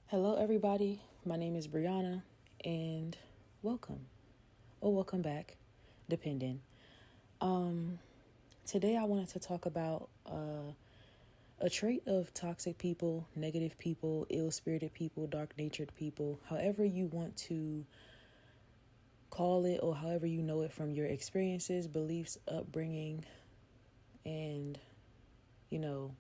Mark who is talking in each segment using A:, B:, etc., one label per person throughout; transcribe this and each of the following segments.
A: Hello, everybody. My name is Brianna, and welcome or welcome back, depending. Um, Today I wanted to talk about a trait of toxic people, negative people, ill-spirited people, dark-natured people, however you want to call it, or however you know it from your experiences, beliefs, upbringing, and you know,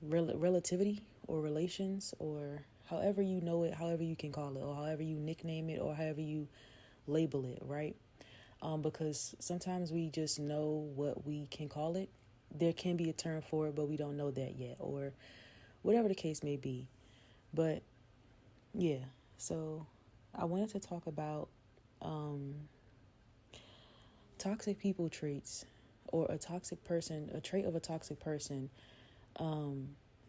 A: relativity or relations, or however you know it, however you can call it, or however you nickname it, or however you label it, right? Because sometimes we just know what we can call it. There can be a term for it, but we don't know that yet, or whatever the case may be. But yeah, so I wanted to talk about toxic people traits, or a toxic person, a trait of a toxic person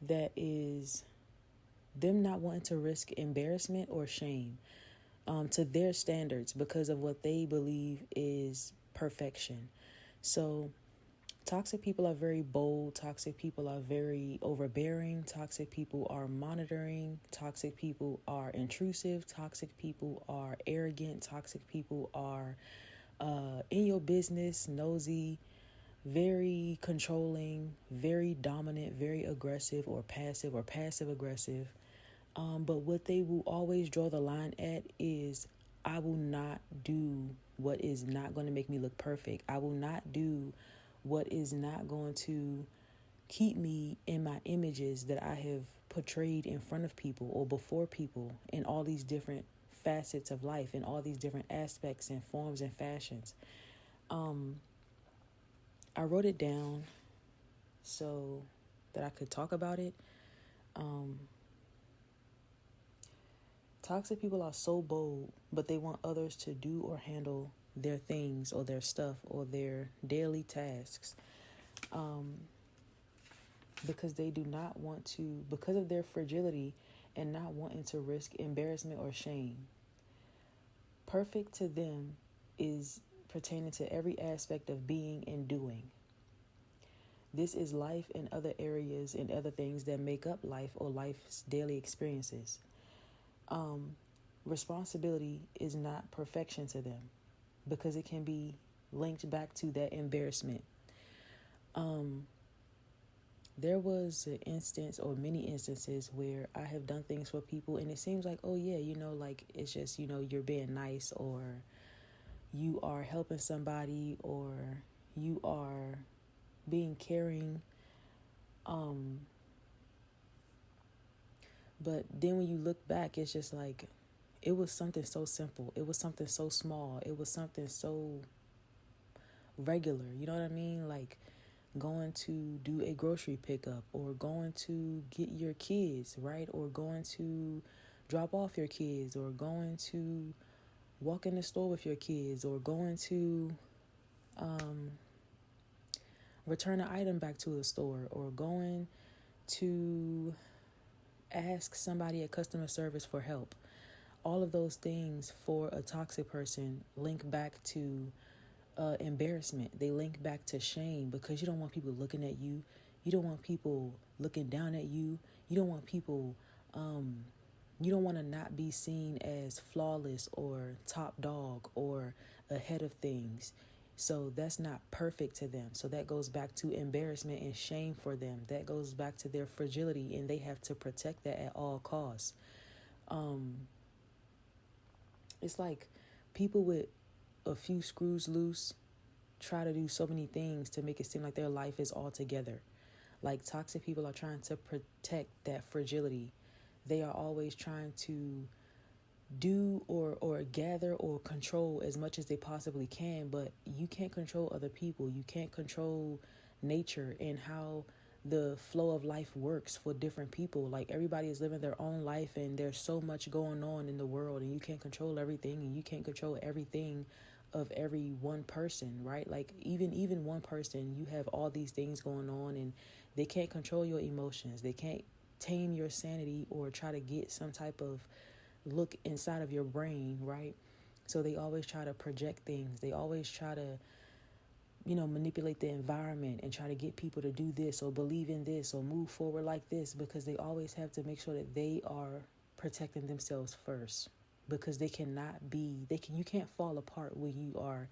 A: that is them not wanting to risk embarrassment or shame to their standards because of what they believe is perfection. So, toxic people are very bold, toxic people are very overbearing, toxic people are monitoring, toxic people are intrusive, toxic people are arrogant, toxic people are in your business, nosy, very controlling, very dominant, very aggressive or passive aggressive. But what they will always draw the line at is I will not do what is not going to make me look perfect. I will not do what is not going to keep me in my images that I have portrayed in front of people or before people in all these different facets of life, in all these different aspects and forms and fashions. I wrote it down so that I could talk about it. Toxic people are so bold, but they want others to do or handle their things or their stuff or their daily tasks because they do not want to, because of their fragility and not wanting to risk embarrassment or shame. Perfect to them is pertaining to every aspect of being and doing. This is life and other areas and other things that make up life or life's daily experiences. Responsibility is not perfection to them because it can be linked back to that embarrassment. There was an instance or many instances where I have done things for people and it seems like, oh yeah, like it's just, you're being nice, or you are helping somebody, or you are being caring. But then when you look back, it's just like, it was something so simple. It was something so small. It was something so regular. You know what I mean? Like going to do a grocery pickup, or going to get your kids, right? Or going to drop off your kids, or going to walk in the store with your kids, or going to return an item back to the store, or going to ask somebody at customer service for help. All of those things for a toxic person link back to embarrassment. They link back to shame because you don't want people looking at you. You don't want people looking down at you. You don't want people, you don't want to not be seen as flawless or top dog or ahead of things. So that's not perfect to them. So that goes back to embarrassment and shame for them. That goes back to their fragility, and they have to protect that at all costs. It's like people with a few screws loose try to do so many things to make it seem like their life is all together. Like toxic people are trying to protect that fragility. They are always trying to do or gather or control as much as they possibly can, but you can't control other people. You can't control nature and how the flow of life works for different people. Like everybody is living their own life, and there's so much going on in the world, and you can't control everything, and you can't control everything of every one person, right? Like even one person, you have all these things going on, and they can't control your emotions. They can't tame your sanity or try to get some type of look inside of your brain, right? So they always try to project things. They always try to manipulate the environment and try to get people to do this or believe in this or move forward like this, because they always have to make sure that they are protecting themselves first, because you can't fall apart when you are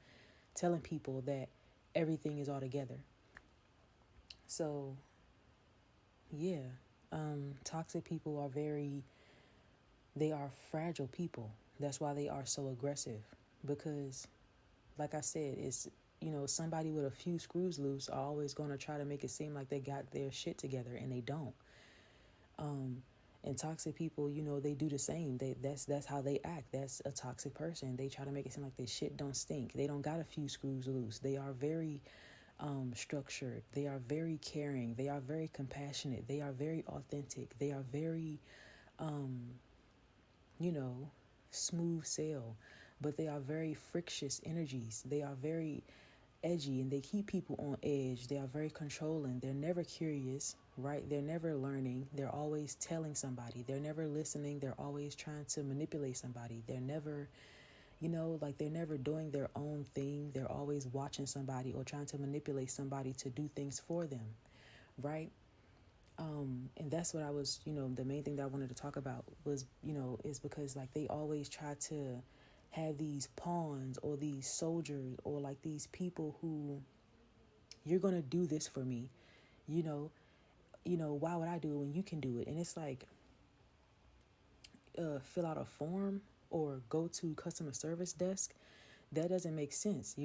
A: telling people that everything is all together. So yeah, toxic people they are fragile people. That's why they are so aggressive, because like I said, it's, somebody with a few screws loose are always going to try to make it seem like they got their shit together, and they don't. And toxic people, they do the same. That's how they act. That's a toxic person. They try to make it seem like their shit don't stink. They don't got a few screws loose. They are very structured. They are very caring. They are very compassionate. They are very authentic. They are very, smooth sail, but they are very frictious energies. They are very edgy, and they keep people on edge. They are very controlling. They're never curious, right? They're never learning. They're always telling somebody. They're never listening. They're always trying to manipulate somebody. They're never, they're never doing their own thing. They're always watching somebody or trying to manipulate somebody to do things for them, right? And that's what I was, the main thing that I wanted to talk about was, is because like they always try to have these pawns or these soldiers or like these people who, you're going to do this for me, why would I do it when you can do it? And it's like, fill out a form or go to customer service desk. That doesn't make sense.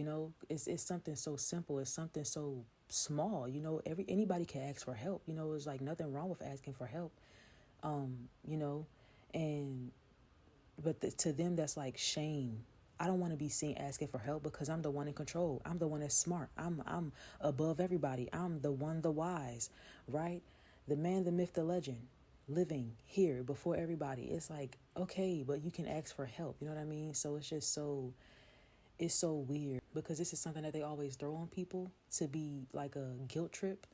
A: It's something so simple. It's something so small. Anybody can ask for help. There's like nothing wrong with asking for help. And but to them that's like shame. I don't want to be seen asking for help because I'm the one in control. I'm the one that's smart. I'm above everybody. I'm the one, the wise, right? The man, the myth, the legend, living here before everybody. It's like, okay, but you can ask for help. You know what I mean? So it's so weird, because this is something that they always throw on people to be like a guilt trip,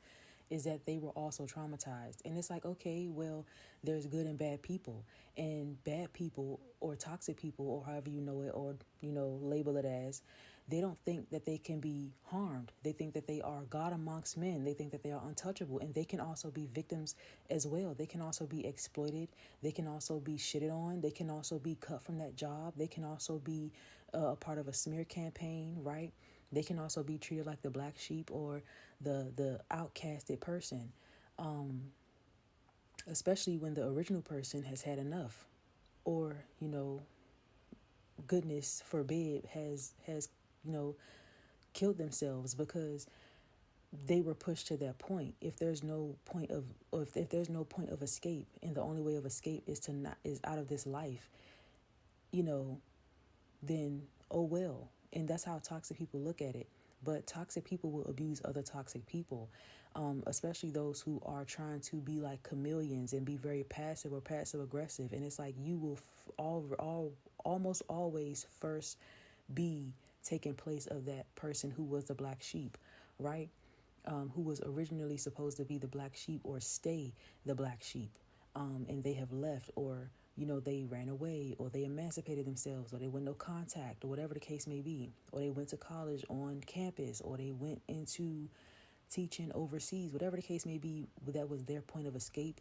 A: is that they were also traumatized. And it's like, okay, well, there's good and bad people, and bad people or toxic people or however you know it, or, label it as, they don't think that they can be harmed. They think that they are God amongst men. They think that they are untouchable, and they can also be victims as well. They can also be exploited. They can also be shitted on. They can also be cut from that job. They can also be a part of a smear campaign, right? They can also be treated like the black sheep or the outcasted person, especially when the original person has had enough, or goodness forbid has killed themselves because they were pushed to that point. If there's no point of, or if there's no point of escape, and the only way of escape is out of this life, then oh well. And that's how toxic people look at it. But toxic people will abuse other toxic people, especially those who are trying to be like chameleons and be very passive or passive aggressive. And it's like you will almost always first be taking place of that person who was the black sheep, right? Who was originally supposed to be the black sheep or stay the black sheep, and they have left, or they ran away, or they emancipated themselves, or they went no contact, or whatever the case may be, or they went to college on campus, or they went into teaching overseas, whatever the case may be, that was their point of escape.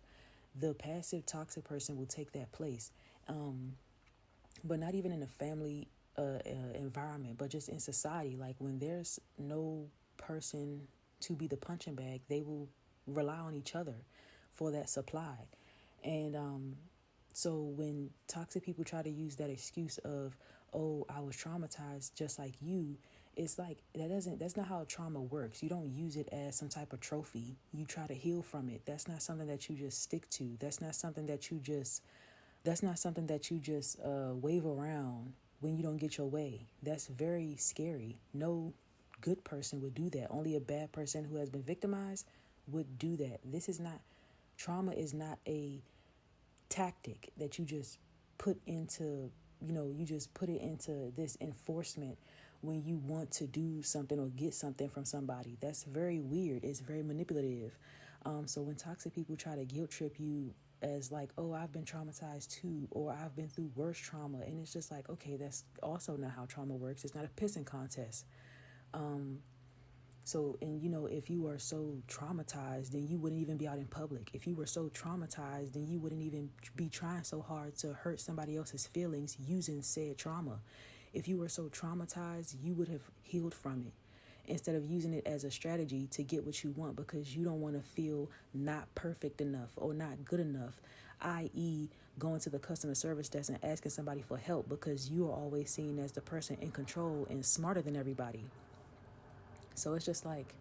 A: The passive toxic person will take that place, but not even in a family environment, but just in society. Like when there's no person to be the punching bag, they will rely on each other for that supply. And so when toxic people try to use that excuse of, oh, I was traumatized just like you, it's like that's not how trauma works. You don't use it as some type of trophy. You try to heal from it. That's not something that you just stick to. That's not something that you just wave around when you don't get your way. That's very scary. No good person would do that. Only a bad person who has been victimized would do that. Trauma is not a tactic that you just put into, you just put it into this enforcement when you want to do something or get something from somebody. That's very weird. It's very manipulative. So when toxic people try to guilt trip you as like, oh, I've been traumatized too, or I've been through worse trauma, and it's just like, okay, that's also not how trauma works. It's not a pissing contest. So, and if you are so traumatized, then you wouldn't even be out in public. If you were so traumatized, then you wouldn't even be trying so hard to hurt somebody else's feelings using said trauma. If you were so traumatized, you would have healed from it instead of using it as a strategy to get what you want because you don't want to feel not perfect enough or not good enough, i.e., going to the customer service desk and asking somebody for help because you are always seen as the person in control and smarter than everybody. So it's just like,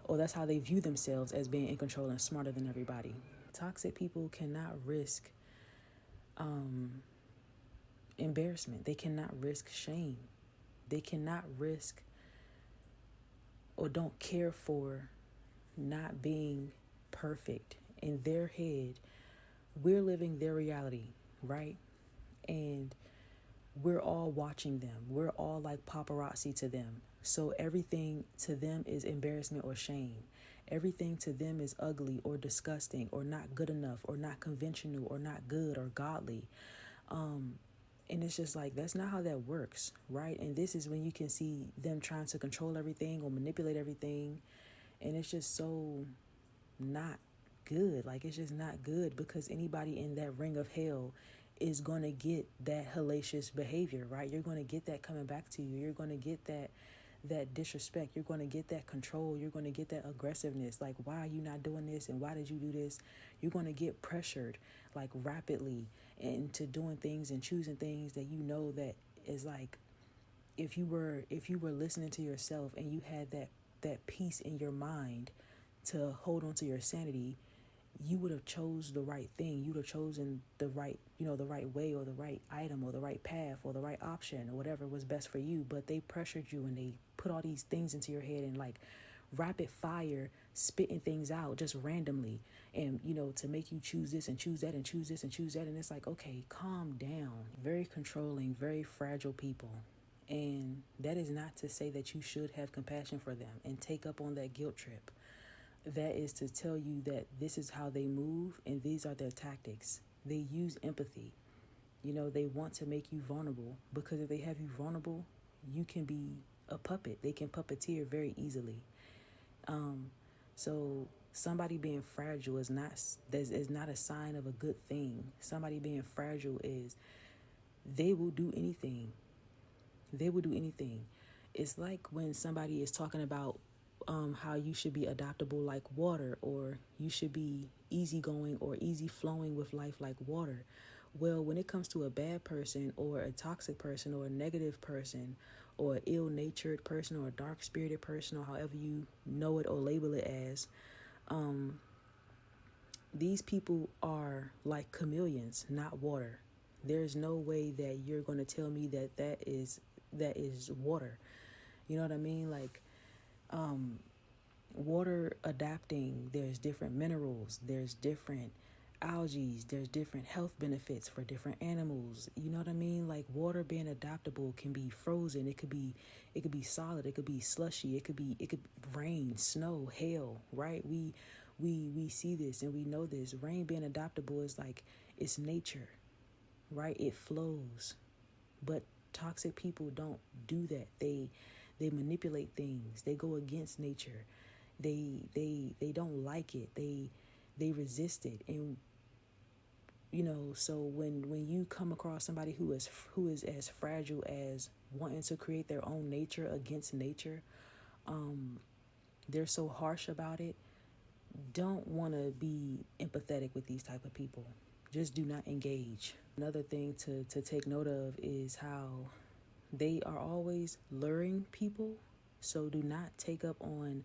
A: or that's how they view themselves, as being in control and smarter than everybody. Toxic people cannot risk embarrassment. They cannot risk shame. They cannot risk or don't care for not being perfect. In their head, we're living their reality, right? And we're all watching them. We're all like paparazzi to them. So everything to them is embarrassment or shame. Everything to them is ugly or disgusting or not good enough or not conventional or not good or godly. And it's just like, that's not how that works, right? And this is when you can see them trying to control everything or manipulate everything. And it's just so not good. Like, it's just not good because anybody in that ring of hell is going to get that hellacious behavior, right? You're going to get that coming back to you. You're going to get that disrespect. You're going to get that control. You're going to get that aggressiveness. Like, why are you not doing this? And why did you do this? You're going to get pressured like rapidly into doing things and choosing things that that is like, if you were listening to yourself and you had that peace in your mind to hold on to your sanity, you would have chose the right thing. You would have chosen the right, the right way or the right item or the right path or the right option or whatever was best for you. But they pressured you and they put all these things into your head and like rapid fire spitting things out just randomly and, to make you choose this and choose that and choose this and choose that. And it's like, okay, calm down. Very controlling, very fragile people. And that is not to say that you should have compassion for them and take up on that guilt trip. That is to tell you that this is how they move and these are their tactics. They use empathy. They want to make you vulnerable because if they have you vulnerable, you can be a puppet. They can puppeteer very easily. So somebody being fragile is not a sign of a good thing. Somebody being fragile is they will do anything. They will do anything. It's like when somebody is talking about how you should be adaptable like water, or you should be easygoing or easy flowing with life like water. Well, when it comes to a bad person or a toxic person or a negative person or an ill-natured person or a dark-spirited person or however you know it or label it as, these people are like chameleons, not water. There's no way that you're going to tell me that is water. You know what I mean? Like, water adapting, there's different minerals, there's different algae, there's different health benefits for different animals. You know what I mean? Like, water being adaptable can be frozen, it could be solid, it could be slushy, it could rain, snow, hail, right? We see this and we know this. Rain being adaptable is like, it's nature, right? It flows. But toxic people don't do that. They manipulate things. They go against nature. They don't like it. They resist it. And so when you come across somebody who is as fragile as wanting to create their own nature against nature, they're so harsh about it. Don't want to be empathetic with these type of people. Just do not engage. Another thing to take note of is how they are always luring people. So do not take up on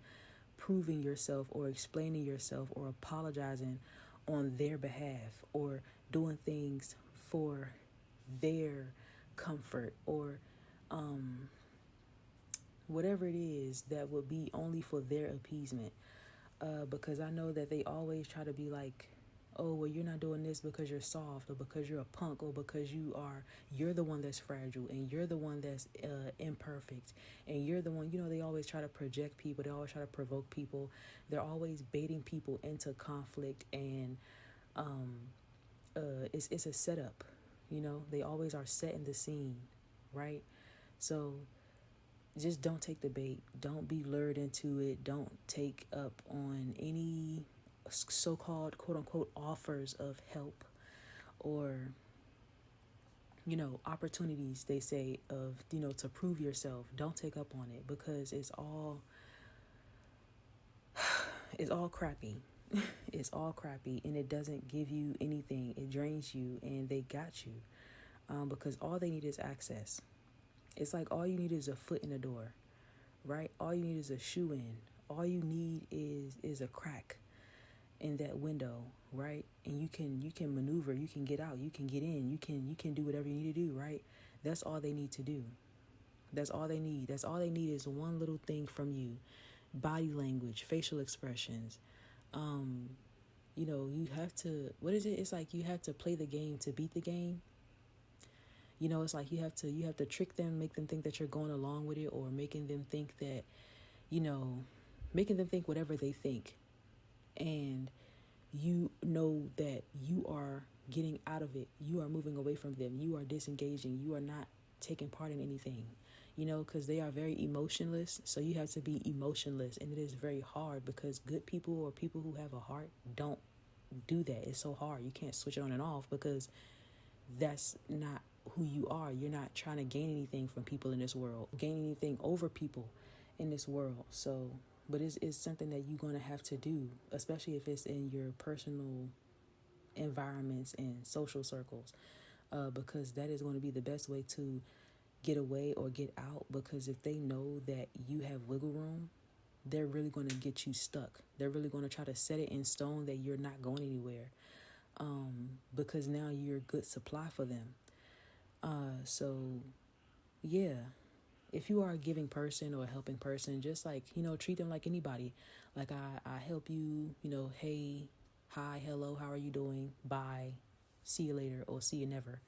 A: proving yourself or explaining yourself or apologizing on their behalf or doing things for their comfort or whatever it is that would be only for their appeasement. Because I know that they always try to be like, oh, well, you're not doing this because you're soft or because you're a punk or because you're the one that's fragile and you're the one that's imperfect and you're the one, they always try to project people. They always try to provoke people. They're always baiting people into conflict, and it's a setup, they always are setting the scene, right? So just don't take the bait. Don't be lured into it. Don't take up on any so-called quote unquote offers of help or opportunities, they say, of to prove yourself. Don't take up on it, because it's all crappy. It's all crappy, and it doesn't give you anything. It drains you, and they got you, because all they need is access. It's like all you need is a foot in the door, right? All you need is a shoe in. All you need is a crack in that window, right? And you can maneuver, you can get out, you can get in, you can do whatever you need to do, right? That's all they need to do. That's all they need. That's all they need is one little thing from you. Body language, facial expressions. You have to, what is it? It's like you have to play the game to beat the game. It's like you have to trick them, make them think that you're going along with it, or making them think that, making them think whatever they think. And you know that you are getting out of it. You are moving away from them. You are disengaging. You are not taking part in anything, because they are very emotionless. So you have to be emotionless. And it is very hard, because good people or people who have a heart don't do that. It's so hard. You can't switch it on and off, because that's not who you are. You're not trying to gain anything from people in this world, gain anything over people in this world. So, but it's something that you're going to have to do, especially if it's in your personal environments and social circles, because that is going to be the best way to get away or get out. Because if they know that you have wiggle room, they're really going to get you stuck. They're really going to try to set it in stone that you're not going anywhere, because now you're a good supply for them. So, yeah. If you are a giving person or a helping person, just treat them like anybody. Like I help you, hey, hi, hello, how are you doing? Bye, see you later, or see you never.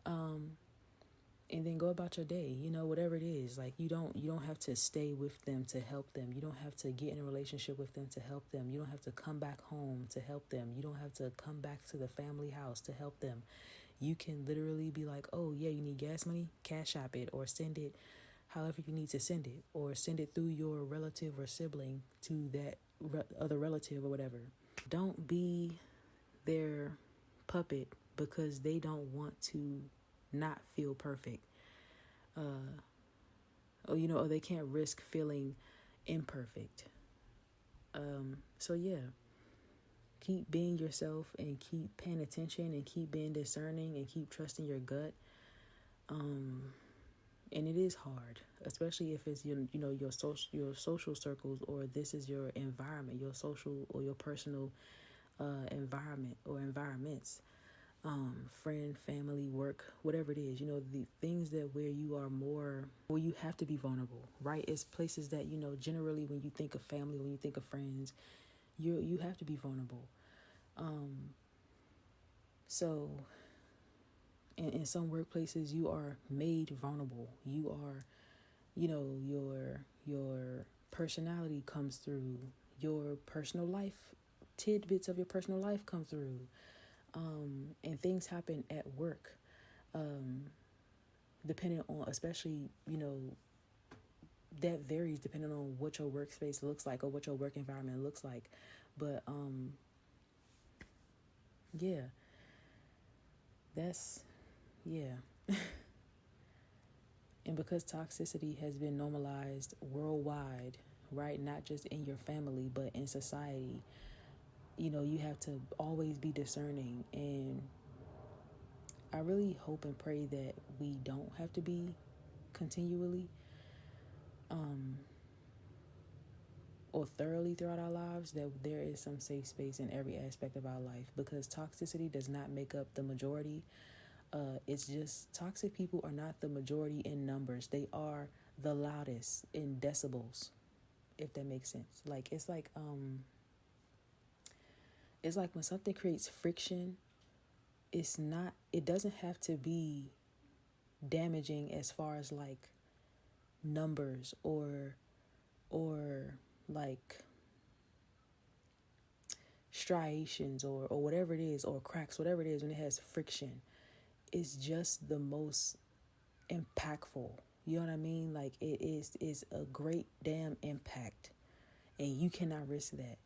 A: And then go about your day, whatever it is. Like you don't have to stay with them to help them. You don't have to get in a relationship with them to help them. You don't have to come back home to help them. You don't have to come back to the family house to help them. You can literally be like, oh yeah, you need gas money? Cash App it, or send it however you need to send it, or send it through your relative or sibling to that other relative or whatever. Don't be their puppet because they don't want to not feel perfect. Or they can't risk feeling imperfect. So yeah, keep being yourself and keep paying attention and keep being discerning and keep trusting your gut. And it is hard, especially if it's your social circles, or this is your environment, your social or your personal environment or environments, friend, family, work, whatever it is. The things that where you have to be vulnerable, right? It's places that generally when you think of family, when you think of friends, you have to be vulnerable. So. In some workplaces, you are made vulnerable. You are, your personality comes through. Your personal life, tidbits of your personal life come through. And things happen at work. Depending on, especially, that varies depending on what your workspace looks like or what your work environment looks like. But, yeah, yeah. And because toxicity has been normalized worldwide, right? Not just in your family, but in society, you have to always be discerning. And I really hope and pray that we don't have to be continually or thoroughly throughout our lives, that there is some safe space in every aspect of our life, because toxicity does not make up the majority. It's just toxic people are not the majority in numbers. They are the loudest in decibels, if that makes sense. It's like when something creates friction, it doesn't have to be damaging as far as like numbers or like striations or whatever it is, or cracks, whatever it is. When it has friction, it's just the most impactful. You know what I mean? Like, it is a great damn impact, and you cannot risk that.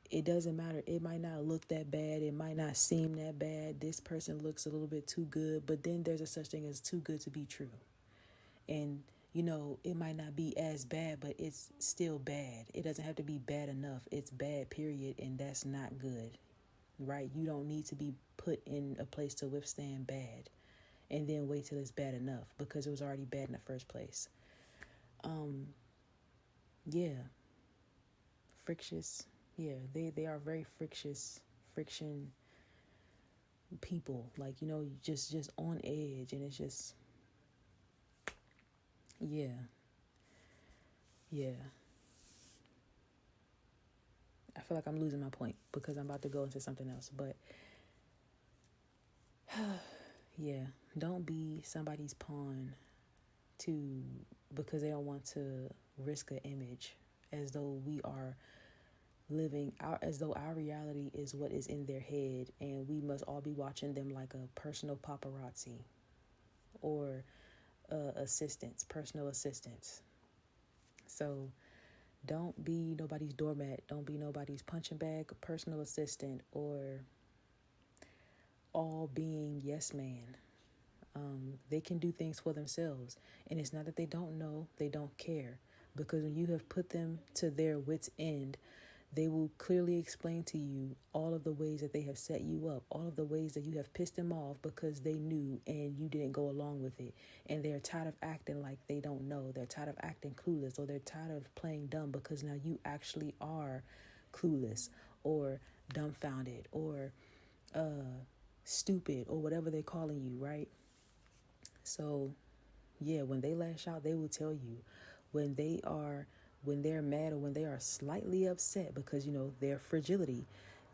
A: It doesn't matter. It might not look that bad. It might not seem that bad. This person looks a little bit too good, but then there's a such thing as too good to be true. And, it might not be as bad, but it's still bad. It doesn't have to be bad enough. It's bad, period, and that's not good, right? You don't need to be put in a place to withstand bad and then wait till it's bad enough, because it was already bad in the first place. Yeah. Frictious. Yeah, they are very friction people. Like, just on edge, and it's just, yeah. Yeah. I feel like I'm losing my point because I'm about to go into something else, but yeah, don't be somebody's pawn to because they don't want to risk an image, as though we are as though our reality is what is in their head, and we must all be watching them like a personal paparazzi or personal assistants. So don't be nobody's doormat. Don't be nobody's punching bag, personal assistant, or all being yes man. They can do things for themselves. And it's not that they don't know, they don't care. Because when you have put them to their wits' end, they will clearly explain to you all of the ways that they have set you up, all of the ways that you have pissed them off because they knew and you didn't go along with it. And they're tired of acting like they don't know. They're tired of acting clueless, or they're tired of playing dumb because now you actually are clueless or dumbfounded or stupid or whatever they're calling you, right? So, yeah, when they lash out, they will tell you. When they're mad or when they are slightly upset because, their fragility,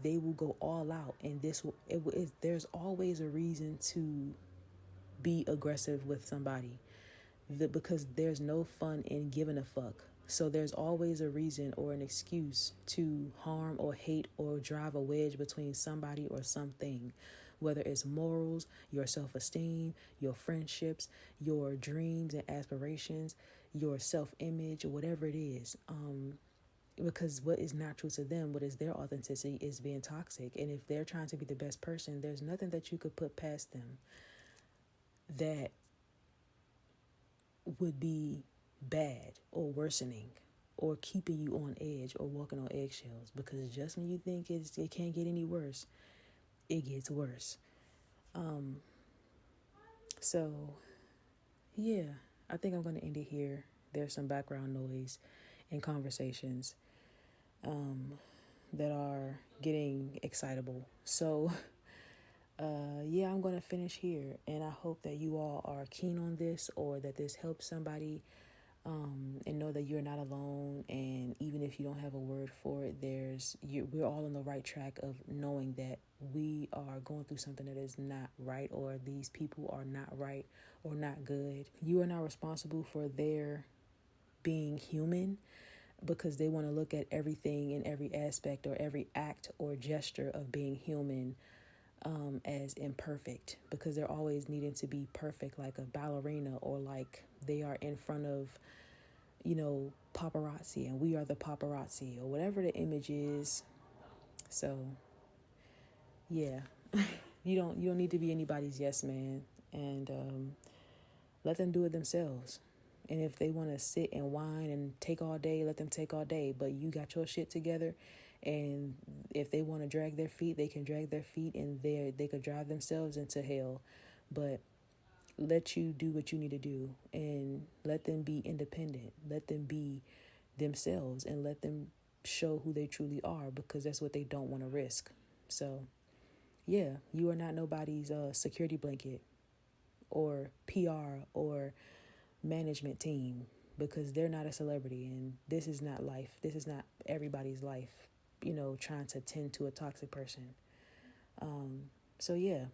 A: they will go all out. And there's always a reason to be aggressive with somebody, because there's no fun in giving a fuck. So there's always a reason or an excuse to harm or hate or drive a wedge between somebody or something, whether it's morals, your self-esteem, your friendships, your dreams and aspirations, your self-image, or whatever it is. Because what is natural to them, what is their authenticity, is being toxic. And if they're trying to be the best person, there's nothing that you could put past them that would be bad or worsening or keeping you on edge or walking on eggshells, because just when you think it can't get any worse, it gets worse. So yeah, I think I'm going to end it here. There's some background noise and conversations that are getting excitable. So yeah, I'm going to finish here, and I hope that you all are keen on this, or that this helps somebody, and know that you're not alone. And even if you don't have a word for it, we're all on the right track of knowing that we are going through something that is not right, or these people are not right or not good. You are not responsible for their being human, because they want to look at everything in every aspect or every act or gesture of being human as imperfect, because they're always needing to be perfect, like a ballerina, or like they are in front of, paparazzi, and we are the paparazzi, or whatever the image is. So yeah, you don't need to be anybody's yes man, and let them do it themselves. And if they want to sit and whine and take all day, let them take all day. But you got your shit together. And if they want to drag their feet, they can drag their feet, and they could drive themselves into hell. But let you do what you need to do, and let them be independent. Let them be themselves, and let them show who they truly are, because that's what they don't want to risk. So yeah, you are not nobody's security blanket or PR or management team, because they're not a celebrity, and this is not life. This is not everybody's life, trying to tend to a toxic person. So yeah,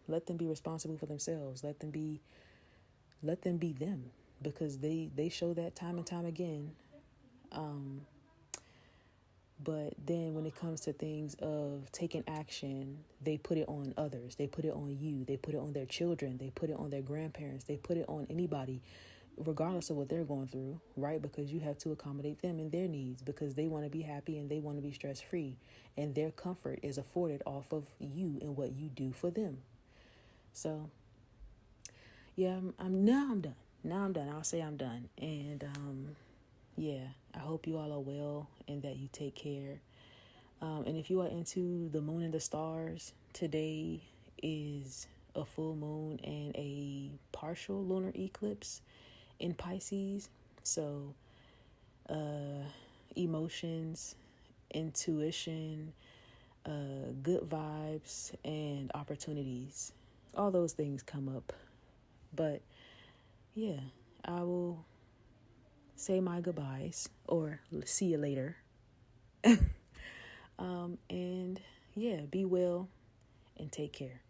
A: let them be responsible for themselves. Let them be them, because they show that time and time again. But then when it comes to things of taking action, they put it on others. They put it on you. They put it on their children. They put it on their grandparents. They put it on anybody, regardless of what they're going through, right? Because you have to accommodate them and their needs, because they want to be happy and they want to be stress-free. And their comfort is afforded off of you and what you do for them. So, yeah, I'm done. Now I'm done. I'll say I'm done. And, yeah, I hope you all are well and that you take care. And if you are into the moon and the stars, today is a full moon and a partial lunar eclipse in Pisces. So, emotions, intuition, good vibes, and opportunities. All those things come up. But, yeah, I will say my goodbyes or see you later. And yeah, be well and take care.